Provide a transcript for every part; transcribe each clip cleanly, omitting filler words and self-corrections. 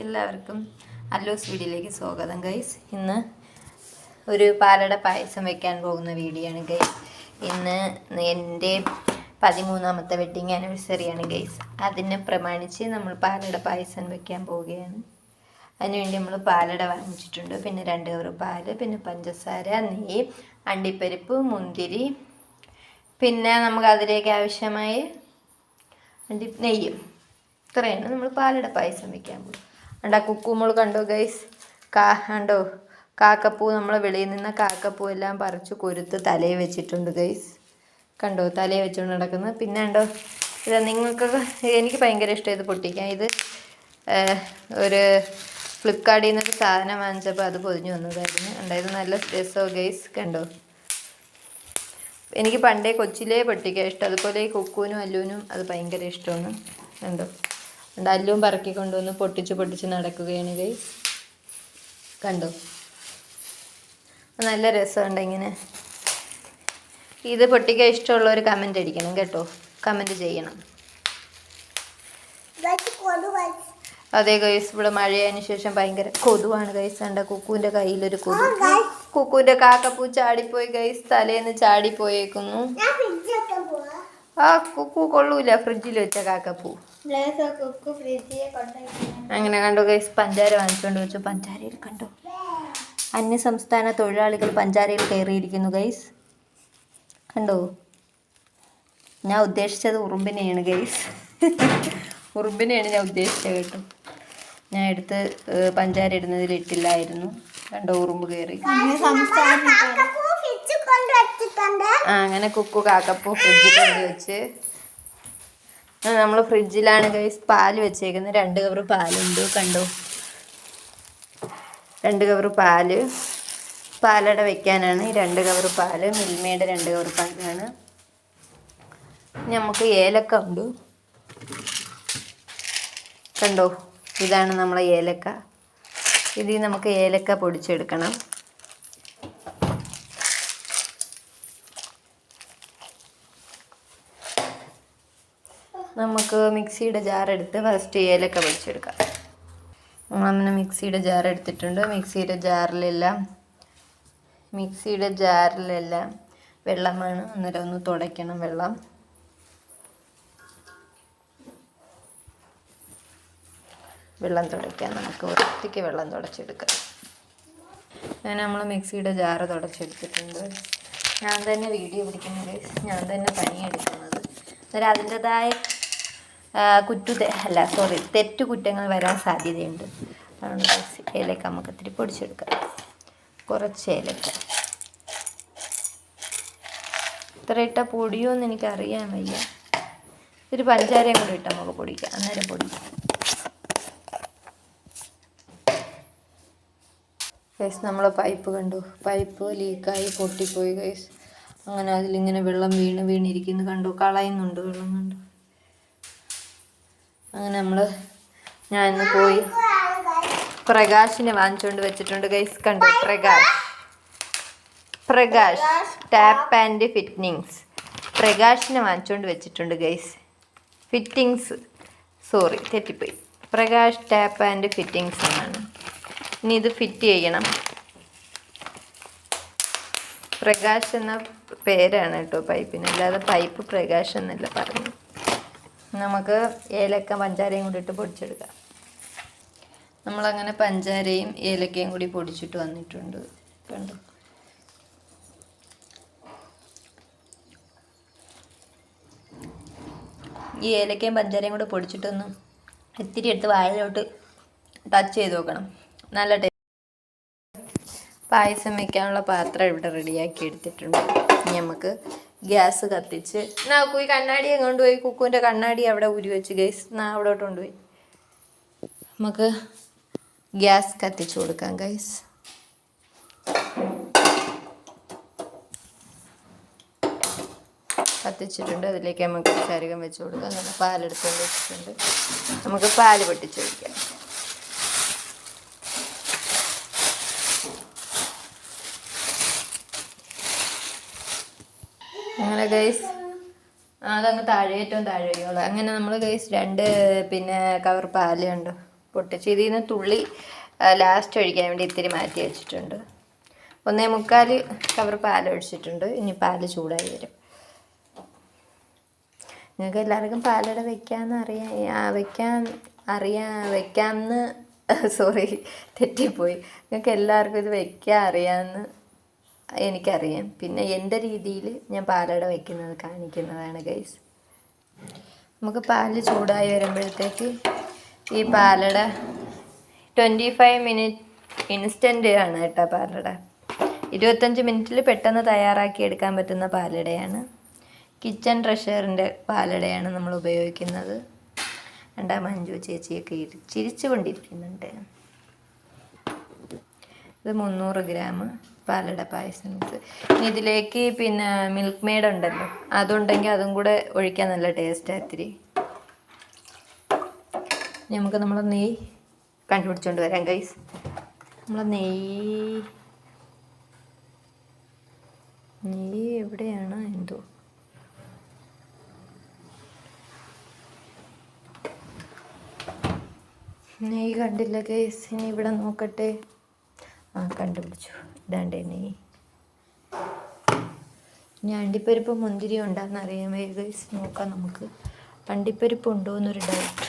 എല്ലാവർക്കും അല്ലൂസ് വീഡിയോയിലേക്ക് സ്വാഗതം ഗൈസ്. ഇന്ന് ഒരു പാലട പായസം വെക്കാൻ പോകുന്ന വീഡിയോ ആണ് ഗൈസ്. ഇന്ന് എൻ്റെ 13ാമത്തെ വെഡ്ഡിങ് ആനിവേഴ്സറിയാണ് ഗൈസ്. അതിനെ പ്രമാണിച്ച് നമ്മൾ പാലട പായസം വെക്കാൻ പോവുകയാണ്. അതിനുവേണ്ടി നമ്മൾ പാലട വാങ്ങിച്ചിട്ടുണ്ട്. പിന്നെ 2 കവർ പാല്, പിന്നെ പഞ്ചസാര, നെയ്യ്, അണ്ടിപ്പരിപ്പ്, മുന്തിരി, പിന്നെ നമുക്ക് അതിലേക്ക് ആവശ്യമായ നെയ്യും. ഇത്രയാണ് നമ്മൾ പാലട പായസം വെക്കാൻ പോകും. കുക്കുമ്പോൾ കണ്ടോ ഗൈസ്, കണ്ടോ കാക്കപ്പൂ, നമ്മളെ വെളിയിൽ നിന്ന് കാക്കപ്പൂ എല്ലാം പറിച്ച് കൊരുത്ത് തലയിൽ വെച്ചിട്ടുണ്ട് ഗൈസ്. കണ്ടോ തലയിൽ വെച്ചുകൊണ്ട് നടക്കുന്നത്. പിന്നെ കണ്ടോ ഇത് നിങ്ങൾക്കൊക്കെ എനിക്ക് ഭയങ്കര ഇഷ്ടം ഇത് പൊട്ടിക്കാൻ. ഇത് ഒരു ഫ്ലിപ്കാർട്ടിൽ നിന്നൊരു സാധനം വാങ്ങിച്ചപ്പോൾ അത് പൊതിഞ്ഞു വന്നതായിരുന്നു. ഇത് നല്ല രസമോ ഗൈസ്. കണ്ടോ എനിക്ക് പണ്ടേ കൊച്ചിലേ പൊട്ടിക്കാൻ ഇഷ്ടം. അതുപോലെ ഈ കുക്കുവിനും അല്ലുവിനും അത് ഭയങ്കര ഇഷ്ടമാണ്. കണ്ടോ അല്ലും പറക്കി കൊണ്ടുവന്ന് പൊട്ടിച്ച് നടക്കുകയാണ് ഗൈസ്. കണ്ടോ നല്ല രസമുണ്ട് ഇങ്ങനെ. ഇത് പൊട്ടിക്കാൻ ഇഷ്ടമുള്ളവർ കമൻ്റ് അടിക്കണം കേട്ടോ, കമൻ്റ് ചെയ്യണം. അതെ ഗൈസ്, ഇവിടെ മഴയതിന് ശേഷം ഭയങ്കര കൊതുവാണ് ഗൈസ്. കണ്ട കുക്കുവിൻ്റെ കയ്യിലൊരു കൊതു. കുക്കുവിൻ്റെ കാക്കപ്പൂ ചാടിപ്പോയി ഗൈസ്, തലേന്ന് ചാടിപ്പോയേക്കുന്നു. ആ കുക്കു കൊള്ളൂല, ഫ്രിഡ്ജിൽ വെച്ച കാക്കപ്പൂ. അങ്ങനെ കണ്ടോ ഗൈസ്, പഞ്ചാര വാങ്ങിച്ചുകൊണ്ട് വെച്ചു. പഞ്ചാരയിൽ കണ്ടോ അന്യ സംസ്ഥാന തൊഴിലാളികൾ പഞ്ചാരയിൽ കയറിയിരിക്കുന്നു ഗൈസ്. കണ്ടോ ഞാൻ ഉദ്ദേശിച്ചത് ഉറുമ്പിനെയാണ് ഗൈസ്. ഉറുമ്പിനെയാണ് ഞാൻ ഉദ്ദേശിച്ചത് കേട്ടോ. ഞാൻ എടുത്ത് പഞ്ചാര ഇടുന്നതിൽ ഇട്ടില്ലായിരുന്നു. കണ്ടോ ഉറുമ്പ് കയറി. അങ്ങനെ കുക്കു കാക്കപ്പൂ ഫ്രിഡ്ജിൽ കൊണ്ട് വെച്ച്. നമ്മൾ ഫ്രിഡ്ജിലാണ് ഗൈസ് പാല് വെച്ചേക്കുന്നത്. 2 കവർ പാലുണ്ട്. കണ്ടോ 2 കവർ പാല് പാലട വെക്കാനാണ്. 2 കവർ പാല് മിൽമയുടെ 2 കവർ പാലാണ്. നമുക്ക് ഏലക്ക ഉണ്ട്. കണ്ടോ ഇതാണ് നമ്മളെ ഏലക്ക. ഇതിൽ നമുക്ക് ഏലക്ക പൊടിച്ചെടുക്കണം. നമുക്ക് മിക്സിയുടെ ജാർ എടുത്ത് ഫസ്റ്റ് ഏലക്ക പൊടിച്ചെടുക്കാം. അങ്ങനെ മിക്സിയുടെ ജാർ എടുത്തിട്ടുണ്ട്. മിക്സിയുടെ ജാറിലെല്ലാം വെള്ളമാണ്. അന്നേരം ഒന്ന് തുടയ്ക്കണം വെള്ളം തുടയ്ക്കാം. നമുക്ക് വൃത്തിക്ക് വെള്ളം തുടച്ചെടുക്കാം. അങ്ങനെ നമ്മൾ മിക്സിയുടെ ജാറ് തുടച്ചെടുത്തിട്ടുണ്ട്. ഞാൻ തന്നെ വീഡിയോ പിടിക്കുന്നത്, ഞാൻ തന്നെ പണിയെടുക്കുന്നത്. അന്നേരം അതിൻ്റെതായ തെറ്റുകുറ്റങ്ങൾ വരാൻ സാധ്യതയുണ്ട്. അതുകൊണ്ട് ഏലക്ക നമുക്ക് ഇത്തിരി പൊടിച്ചെടുക്കാം. കുറച്ച് ഏലക്ക. ഇത്ര ഇട്ട പൊടിയോന്ന് എനിക്കറിയാൻ വയ്യ. ഇത്തിരി പഞ്ചാരയും കൂടി ഇട്ട് നമുക്ക് പൊടിക്കാം. അന്നേരം പൊടിക്കാം ഗൈസ്. നമ്മളെ പൈപ്പ് കണ്ടു, പൈപ്പ് ലീക്കായി പൊട്ടിപ്പോയി ഗൈസ്. അങ്ങനെ അതിലിങ്ങനെ വെള്ളം വീണിരിക്കുന്നു. കണ്ടു കളയുന്നുണ്ട് വെള്ളം. കണ്ടു അങ്ങനെ ഞാൻ ഇന്ന് പോയി പ്രകാശിനെ വാങ്ങിച്ചുകൊണ്ട് വെച്ചിട്ടുണ്ട് ഗൈസ്. കണ്ടു പ്രകാശ് ടാപ്പ് ആൻഡ് ഫിറ്റിങ്സ്. പ്രകാശിനെ വാങ്ങിച്ചുകൊണ്ട് വെച്ചിട്ടുണ്ട് ഗൈസ്. തെറ്റിപ്പോയി. പ്രകാശ് ടാപ്പ് ആൻഡ് ഫിറ്റിങ്സ് എന്നാണ്. ഇനി ഇത് ഫിറ്റ് ചെയ്യണം. പ്രകാശ് എന്ന പേരാണ് കേട്ടോ പൈപ്പിന്, അല്ലാതെ പൈപ്പ് പ്രകാശ് എന്നല്ല പറഞ്ഞു. നമുക്ക് ഏലക്ക പഞ്ചാരയും കൂടി ഇട്ട് പൊടിച്ചെടുക്കാം. നമ്മളങ്ങനെ പഞ്ചാരയും ഏലക്കയും കൂടി പൊടിച്ചിട്ട് വന്നിട്ടുണ്ട്. കണ്ടു ഈ ഏലക്കയും പഞ്ചാരയും കൂടി പൊടിച്ചിട്ടൊന്ന് ഇത്തിരി എടുത്ത് വായിലോട്ട് ടച്ച് ചെയ്ത് നോക്കണം. നല്ല ടേസ്റ്റ്. പായസം വയ്ക്കാനുള്ള പാത്രം ഇവിടെ റെഡിയാക്കി എടുത്തിട്ടുണ്ട്. ഇനി നമുക്ക് ഗ്യാസ് കത്തിച്ച് ഈ കണ്ണാടി കൊണ്ടുപോയി, കുക്കുവിൻ്റെ കണ്ണാടി അവിടെ ഊരി വെച്ച് ഗൈസ്. അവിടോട്ട് കൊണ്ടുപോയി നമുക്ക് ഗ്യാസ് കത്തിച്ച് കൊടുക്കാം ഗൈസ്. കത്തിച്ചിട്ടുണ്ട്. അതിലേക്ക് നമുക്ക് ചരുകം വെച്ച് കൊടുക്കാം. നല്ല പാലെടുത്തുകൊണ്ട് വെച്ചിട്ടുണ്ട്. നമുക്ക് പാല് പൊട്ടിച്ച് വയ്ക്കാം. അങ്ങനെ ഗൈസ് അതങ്ങ് ഏറ്റവും താഴെ വയ്യോളൂ. അങ്ങനെ നമ്മൾ ഗൈസ് 2 കവർ പാല് കണ്ടു പൊട്ടിച്ച് ഇതിൽ നിന്ന് തുള്ളി ലാസ്റ്റ് ഒഴിക്കാൻ വേണ്ടി ഇത്തിരി മാറ്റി വെച്ചിട്ടുണ്ട്. 1.25 കവർ പാലൊഴിച്ചിട്ടുണ്ട്. ഇനി പാല് ചൂടായി വരും. നിങ്ങൾക്ക് എല്ലാവർക്കും പാലട വെക്കാമെന്ന് സോറി തെറ്റിപ്പോയി. നിങ്ങൾക്ക് എല്ലാവർക്കും ഇത് വെക്കാൻ അറിയാമെന്ന് എനിക്കറിയാം. പിന്നെ എൻ്റെ രീതിയിൽ ഞാൻ പാലട വെക്കുന്നത് കാണിക്കുന്നതാണ് ഗൈസ്. നമുക്ക് പാല് ചൂടായി വരുമ്പോഴത്തേക്ക് ഈ പാലട 25 മിനിറ്റ് ഇൻസ്റ്റൻ്റ് ആണ് കേട്ടോ പാലട. 25 മിനിറ്റിൽ പെട്ടെന്ന് തയ്യാറാക്കി എടുക്കാൻ പറ്റുന്ന പാലടയാണ്. കിച്ചൺ ട്രഷറിൻ്റെ പാലടയാണ് നമ്മൾ ഉപയോഗിക്കുന്നത്. മഞ്ജു ചേച്ചിയൊക്കെ ചിരിച്ചു കൊണ്ടിരിക്കുന്നുണ്ട്. ഇത് 300 ഗ്രാം പാലട പായസം മിക്സ്. ഇനി ഇതിലേക്ക് പിന്നെ മിൽക്ക് മെയ്ഡ് ഉണ്ടല്ലോ, അതുണ്ടെങ്കിൽ അതും കൂടെ ഒഴിക്കാൻ നല്ല ടേസ്റ്റാണ് ഇത്തിരി. നമുക്ക് നമ്മൾ നെയ്യ് കണ്ടുപിടിച്ചുകൊണ്ട് വരാം ഗൈസ്. നമ്മൾ നെയ്യ് എവിടെയാണ് എന്തോ നെയ്യ് കണ്ടില്ല ഗൈസ്. ഇനി ഇവിടെ നോക്കട്ടെ. കണ്ടുപിടിച്ചു. ഇതാണ്ടേ നെയ്യ്. ഇനി അണ്ടിപ്പരിപ്പ് മുന്തിരി ഉണ്ടാകുന്ന അറിയാമേ ഗൈസ്. നോക്കാം നമുക്ക് അണ്ടിപ്പരിപ്പ് ഉണ്ടോ എന്നൊരു ഡൗട്ട്.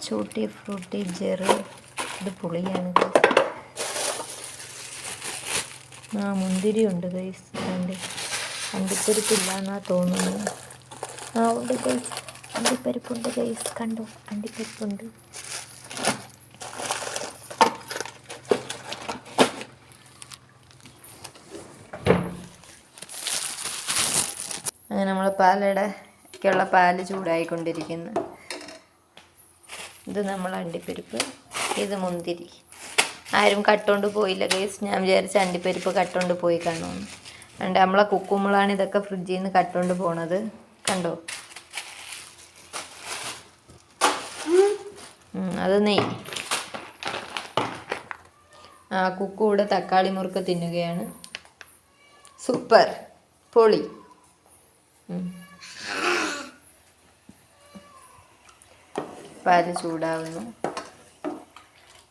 ചൂട്ടി Frooti Jerry. ഇത് പുളിയാണ് ഗൈസ്. മുന്തിരി ഉണ്ട് ഗൈസ്. അണ്ടിപ്പരിപ്പില്ല എന്നാ തോന്നുന്നു. ഉണ്ട് ഗൈസ്, അണ്ടിപ്പരിപ്പുണ്ട് ഗൈസ്. കണ്ടോ, അണ്ടിപ്പരിപ്പുണ്ട്. അങ്ങനെ നമ്മൾ പാലടയ്ക്കുള്ള പാല് ചൂടായിക്കൊണ്ടിരിക്കുന്നു. ഇത് നമ്മൾ അണ്ടിപ്പരിപ്പ്, ഇത് മുന്തിരി. ആരും കട്ടുകൊണ്ട് പോയില്ല ഗൈസ്. ഞാൻ വിചാരിച്ച അണ്ടിപ്പരിപ്പ് കട്ടുകൊണ്ട് പോയി കാണുമെന്ന്. അതുകൊണ്ട് നമ്മളെ കുക്കുമ്പളാണ് ഇതൊക്കെ ഫ്രിഡ്ജിൽ നിന്ന് കട്ടുകൊണ്ട് പോണത്. കണ്ടോ, അത് നെയ്യ്. കുക്കു ഇവിടെ തക്കാളി മുറുക്ക് തിന്നുകയാണ്. സൂപ്പർ, പൊളി. പാല് ചൂടാവുന്നു.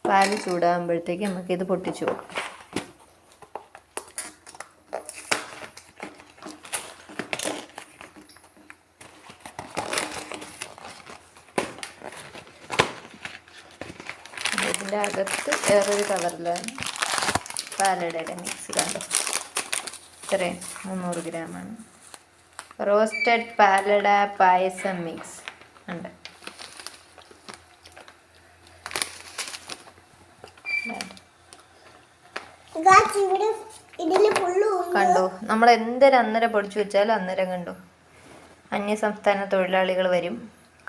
പാല് ചൂടാകുമ്പോഴത്തേക്ക് നമുക്കിത് പൊട്ടിച്ചു നോക്കാം. ഇതിൻ്റെ അകത്ത് വേറൊരു കവറിലാണ് പാലടയുടെ മിക്സ്. കണ്ടോ, ഇത്രയും 300 ഗ്രാമാണ്. റോസ്റ്റഡ് പാലട പായസം മിക്സ് ഉണ്ട്. കണ്ടോ, നമ്മൾ എന്തൊരു അന്നേരം പൊടിച്ചു വെച്ചാലും അന്നേരം കണ്ടോ അന്യസംസ്ഥാന തൊഴിലാളികൾ വരും.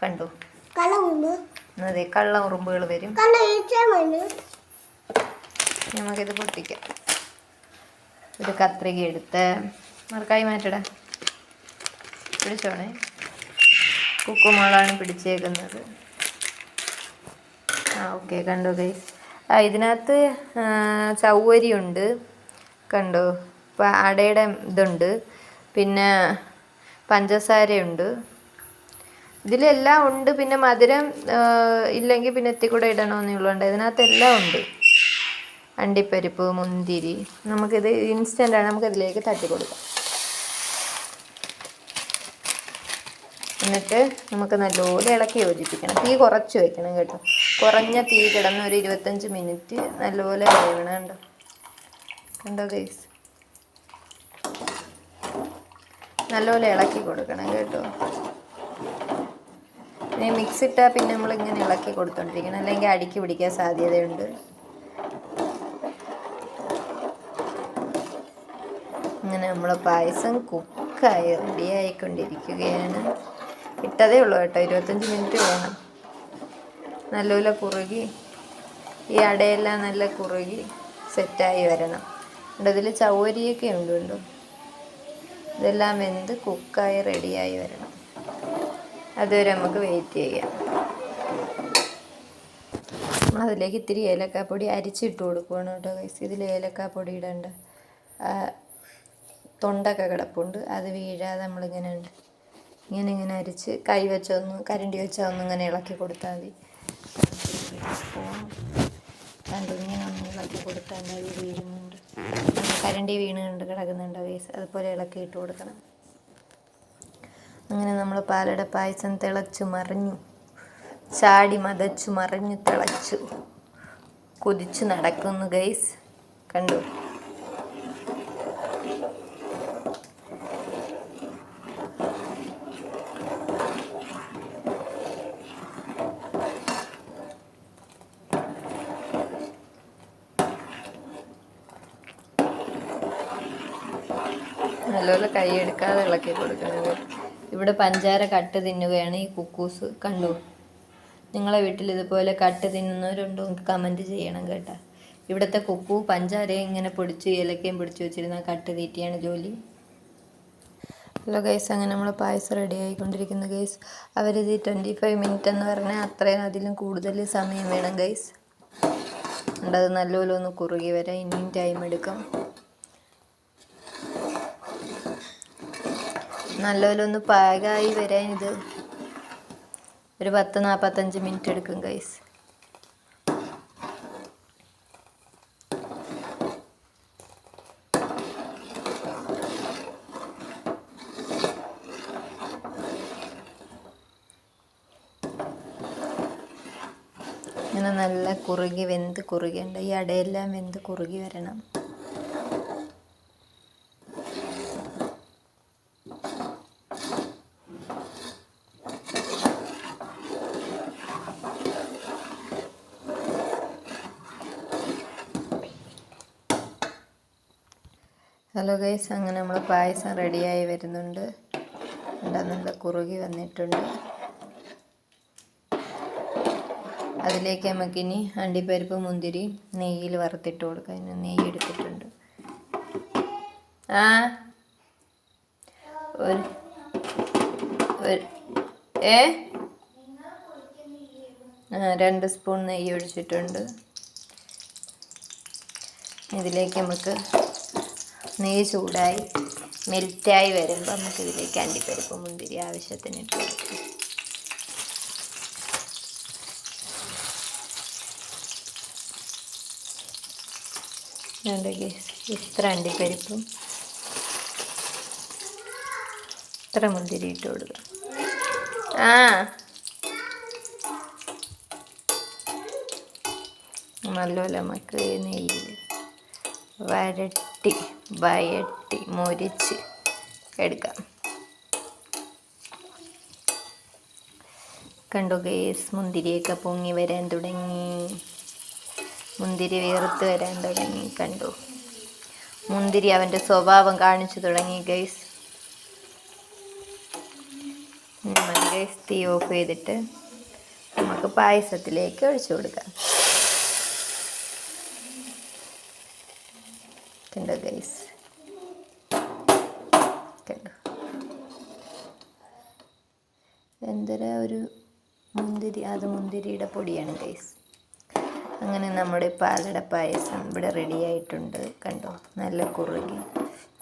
കണ്ടോ, അതെ, കള്ള ഉറുമ്പുകൾ വരും. നമുക്കിത് പൊട്ടിക്കാം. ഒരു കത്രിക എടുത്ത് മറക്കായി മാറ്റടാ. പിടിച്ചോണേ. കുക്കുമോളാണ് പിടിച്ചേക്കുന്നത്. ഓക്കെ. കണ്ടോ ഗൈസ്, ഇതിനകത്ത് ചവ്വരിയുണ്ട്. കണ്ടോ, അടയുടെ ഇതുണ്ട്, പിന്നെ പഞ്ചസാരയുണ്ട്. ഇതിലെല്ലാം ഉണ്ട്. പിന്നെ മധുരം ഇല്ലെങ്കിൽ പിന്നെ എത്തിക്കൂടെ ഇടണമെന്നുള്ളതുകൊണ്ട് ഇതിനകത്ത് എല്ലാം ഉണ്ട്. അണ്ടിപ്പരിപ്പ്, മുന്തിരി. നമുക്കിത് ഇൻസ്റ്റൻ്റാണ്. നമുക്കതിലേക്ക് തട്ടി കൊടുക്കാം. എന്നിട്ട് നമുക്ക് നല്ലപോലെ ഇളക്കി യോജിപ്പിക്കണം. തീ കുറച്ച് വയ്ക്കണം കേട്ടോ. കുറഞ്ഞ തീ കിടന്ന് ഒരു 25 മിനിറ്റ് നല്ലപോലെ വേവണം. കണ്ടോ, കണ്ടോ ഗൈസ്, നല്ലപോലെ ഇളക്കി കൊടുക്കണം കേട്ടോ. ഇനി മിക്സ് ഇട്ടാൽ പിന്നെ നമ്മളിങ്ങനെ ഇളക്കി കൊടുത്തോണ്ടിരിക്കണം, അല്ലെങ്കിൽ അടിക്ക് പിടിക്കാൻ സാധ്യതയുണ്ട്. അങ്ങനെ നമ്മൾ പായസം കുക്കായി റെഡിയായിക്കൊണ്ടിരിക്കുകയാണ്. ഇട്ടതേ ഉള്ളൂ കേട്ടോ. 25 മിനിറ്റ് വേണം. നല്ലപോലെ കുറുകി ഈ അടയെല്ലാം നല്ല കുറുകി സെറ്റായി വരണം. ഇതിൽ ചവ്വരിയൊക്കെ ഉണ്ട്. കണ്ടോ, ഇതെല്ലാം വെന്ത് കുക്കായി റെഡിയായി വരണം. അതുവരെ നമുക്ക് വെയിറ്റ് ചെയ്യാം. അതിലേക്ക് ഇത്തിരി ഏലക്കാപ്പൊടി അരിച്ചിട്ട് കൊടുക്കുകയാണ് കേട്ടോ ഗൈസ്. ഇതിൽ ഏലക്കാപ്പൊടി ഇടേണ്ട. തൊണ്ടൊക്കെ കിടപ്പുണ്ട്, അത് വീഴാതെ നമ്മളിങ്ങനെ ഉണ്ട് ഇങ്ങനെ അരിച്ച് കൈ വെച്ചൊന്ന് കരണ്ടി വെച്ചാൽ ഒന്ന് ഇങ്ങനെ ഇളക്കി കൊടുത്താൽ മതി. കണ്ടു ഇങ്ങനെ ഒന്ന് ഇളക്കി കൊടുത്താൽ മതി. വീഴുന്നുണ്ട്, കരണ്ടി വീണുകൊണ്ട് കിടക്കുന്നുണ്ട് ഗൈസ്. അതുപോലെ ഇളക്കിയിട്ട് കൊടുക്കണം. അങ്ങനെ നമ്മൾ പാലട പായസം തിളച്ചു മറിഞ്ഞു, ചാടി മതച്ചു മറിഞ്ഞു തിളച്ചു കുതിച്ചു നടക്കുന്നു ഗൈസ്. കണ്ടു. നല്ലപോലെ കൈ എടുക്കാതെ ഇളക്കി കൊടുക്കുന്നത്. ഇവിടെ പഞ്ചാര കട്ട് തിന്നുകയാണ് ഈ കുക്കൂസ്. കണ്ടു. നിങ്ങളെ വീട്ടിൽ ഇതുപോലെ കട്ട് തിന്നുന്നവരുണ്ടോ? കമൻറ്റ് ചെയ്യണം കേട്ടോ. ഇവിടുത്തെ കുക്കു പഞ്ചാരയും ഇങ്ങനെ പൊടിച്ച് ഏലക്കയും പൊടിച്ച് വെച്ചിരുന്ന കട്ട് തീറ്റിയാണ് ജോലി. ഹലോ ഗൈസ്, അങ്ങനെ നമ്മൾ പായസം റെഡി ആയിക്കൊണ്ടിരിക്കുന്നു ഗൈസ്. അവരിത് 25 മിനിറ്റ് എന്ന് പറഞ്ഞാൽ അത്രയും അതിലും കൂടുതൽ സമയം വേണം ഗൈസ്. അത് നല്ലപോലെ ഒന്ന് കുറുകി വരാൻ ഇനിയും ടൈം എടുക്കും. നല്ലപോലെ ഒന്ന് പാകമായി വരാൻ ഇത് ഒരു 10-45 മിനിറ്റ് എടുക്കും ഗൈസ്. ഇങ്ങനെ നല്ല കുറുകി വെന്ത് കുറുകേണ്ട, ഈ അടയെല്ലാം വെന്ത് കുറുകി വരണം. ഹലോ ഗൈസ്, അങ്ങനെ നമ്മൾ പായസം റെഡിയായി വരുന്നുണ്ട്. നല്ല കുറുകി വന്നിട്ടുണ്ട്. അതിലേക്ക് നമുക്കിനി അണ്ടിപ്പരിപ്പ് മുന്തിരി നെയ്യിൽ വറുത്തിട്ട് കൊടുക്കാം. അതിന് നെയ്യ് എടുത്തിട്ടുണ്ട്. ഒരു 2 സ്പൂൺ നെയ്യ് ഒഴിച്ചിട്ടുണ്ട്. ഇതിലേക്ക് നമുക്ക് നെയ്യ് ചൂടായി മെൽറ്റായി വരുമ്പോൾ നമുക്കിതിലേക്ക് അണ്ടിപ്പരിപ്പ് മുന്തിരി ആവശ്യത്തിന് ഇട്ട് കൊടുക്കാം. ഇത്ര അണ്ടിപ്പരിപ്പും ഇത്ര മുന്തിരി ഇട്ട് കൊടുക്കാം. നല്ലപോലെ നമുക്ക് നെയ്യിൽ വയറ്റി മൊരിച്ച് എടുക്കാം. കണ്ടു ഗൈസ്, മുന്തിരിയൊക്കെ പൊങ്ങി വരാൻ തുടങ്ങി. മുന്തിരി വീർത്ത് വരാൻ തുടങ്ങി. കണ്ടു, മുന്തിരി അവൻ്റെ സ്വഭാവം കാണിച്ചു തുടങ്ങി ഗൈസ്. മതി ഗൈസ്, തീ ഓഫ് ചെയ്തിട്ട് നമുക്ക് പായസത്തിലേക്ക് ഒഴിച്ചു കൊടുക്കാം. കണ്ടോ ഗൈസ്, കണ്ടോ എന്തരാ ഒരു മുന്തിരി, അത് മുന്തിരിയുടെ പൊടിയാണ് ഗൈസ്. അങ്ങനെ നമ്മുടെ പാലട പായസം ഇവിടെ റെഡി ആയിട്ടുണ്ട്. കണ്ടോ, നല്ല കുറുകി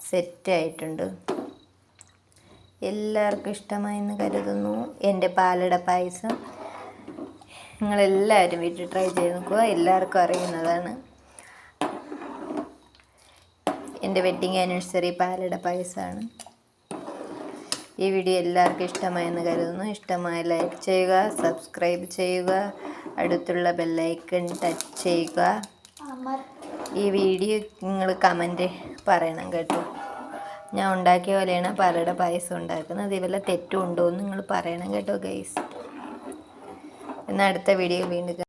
സെറ്റായിട്ടുണ്ട്. എല്ലാവർക്കും ഇഷ്ടമായെന്ന് കരുതുന്നു എൻ്റെ പാലട പായസം. നിങ്ങളെല്ലാവരും വീട്ടിൽ ട്രൈ ചെയ്ത് നോക്കുക. എല്ലാവർക്കും അറിയുന്നതാണ്. എൻ്റെ വെഡ്ഡിങ് ആനിവേഴ്സറി പാലട പായസമാണ്. ഈ വീഡിയോ എല്ലാവർക്കും ഇഷ്ടമായെന്ന് കരുതുന്നു. ഇഷ്ടമായ ലൈക്ക് ചെയ്യുക, സബ്സ്ക്രൈബ് ചെയ്യുക, അടുത്തുള്ള ബെല്ലൈക്കൺ ടച്ച് ചെയ്യുക. ഈ വീഡിയോ നിങ്ങൾ കമൻറ്റ് പറയണം കേട്ടോ. ഞാൻ ഉണ്ടാക്കിയ പോലെയാണ് പാലട പായസം ഉണ്ടാക്കുന്നത്. ഇതുപോലെ തെറ്റുണ്ടോ എന്ന് നിങ്ങൾ പറയണം കേട്ടോ ഗൈസ്. എന്നാൽ അടുത്ത വീഡിയോ വീണ്ടും